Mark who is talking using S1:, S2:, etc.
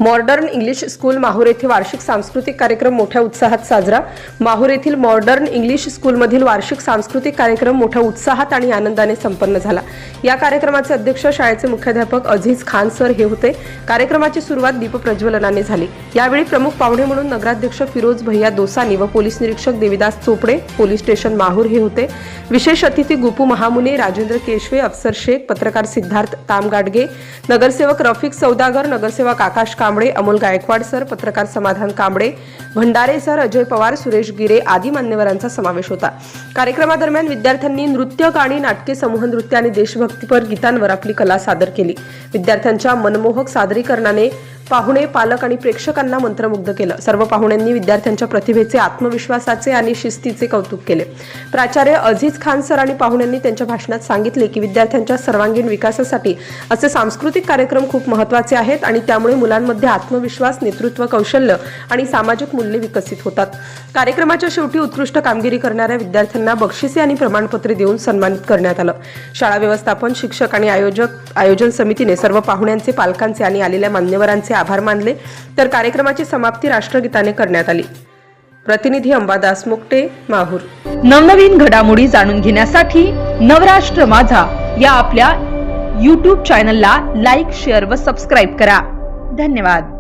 S1: Modern English school Mahur येथे वार्षिक सांस्कृतिक कार्यक्रम मोठ्या उत्साहात साजरा। माहूर येथील मॉडर्न इंग्लिश स्कूलमधील वार्षिक सांस्कृतिक कार्यक्रम मोठ्या उत्साहात आणि आनंदाने संपन्न झाला। या कार्यक्रमाचे अध्यक्ष शाळेचे मुख्याध्यापक अजीज खान सर हे होते। कार्यक्रमाची सुरुवात दीपप्रज्वलनाने झाली। यावेळी प्रमुख पाहुणे म्हणून नगराध्यक्ष फिरोज भैया दोसानी व पोलीस निरीक्षक देविदास चोपडे पोलीस स्टेशन माहूर हे होते। विशेष अतिथी गुपू महामुने, राजेंद्र केशवे, अफसर शेख, पत्रकार सिद्धार्थ तामगाडगे, नगरसेवक रफिक सौदागर, नगरसेवक आकाश कांबळे, अमोल गायकवाड सर, पत्रकार समाधान कांबळे, भंडारे सर, अजय पवार, सुरेश गिरे आदी मान्यवरांचा समावेश होता। कार्यक्रमादरम्यान विद्यार्थ्यांनी नृत्य, गाणी, नाटके, समूह नृत्य आणि देशभक्तीपर गीतांवर आपली कला सादर केली। विद्यार्थ्यांच्या मनमोहक सादरीकरणाने पाहुणे, पालक आणि प्रेक्षकांना मंत्रमुग्ध केलं। सर्व पाहुण्यांनी विद्यार्थ्यांच्या प्रतिभेचे, आत्मविश्वासाचे आणि शिस्तीचे कौतुक केले। प्राचार्य अजीज खान सर आणि पाहुण्यांनी त्यांच्या भाषणात सांगितले की विद्यार्थ्यांच्या सर्वांगीण विकासासाठी असे सांस्कृतिक कार्यक्रम खूप महत्त्वाचे आहेत आणि त्यामुळे मुलांमध्ये आत्मविश्वास, नेतृत्व कौशल्य आणि सामाजिक मूल्ये विकसित होतात। कार्यक्रमाच्या शेवटी उत्कृष्ट कामगिरी करणाऱ्या विद्यार्थ्यांना बक्षिसे आणि प्रमाणपत्रे देऊन सन्मानित करण्यात आलं। शाळा व्यवस्थापन, शिक्षक आणि आयोजन समितीने सर्व पाहुण्यांचे, पालकांचे आणि आलेल्या मान्यवरांचे आभार मानले। तर कार्यक्रमाची समाप्ती राष्ट्रगीताने करण्यात आली। प्रतिनिधी अंबादास मुक्टे, माहूर।
S2: नवनवीन घडामोडी जाणून घेण्यासाठी नवराष्ट्र माझा या आपल्या YouTube चॅनलला लाईक, शेअर व सबस्क्राईब करा। धन्यवाद।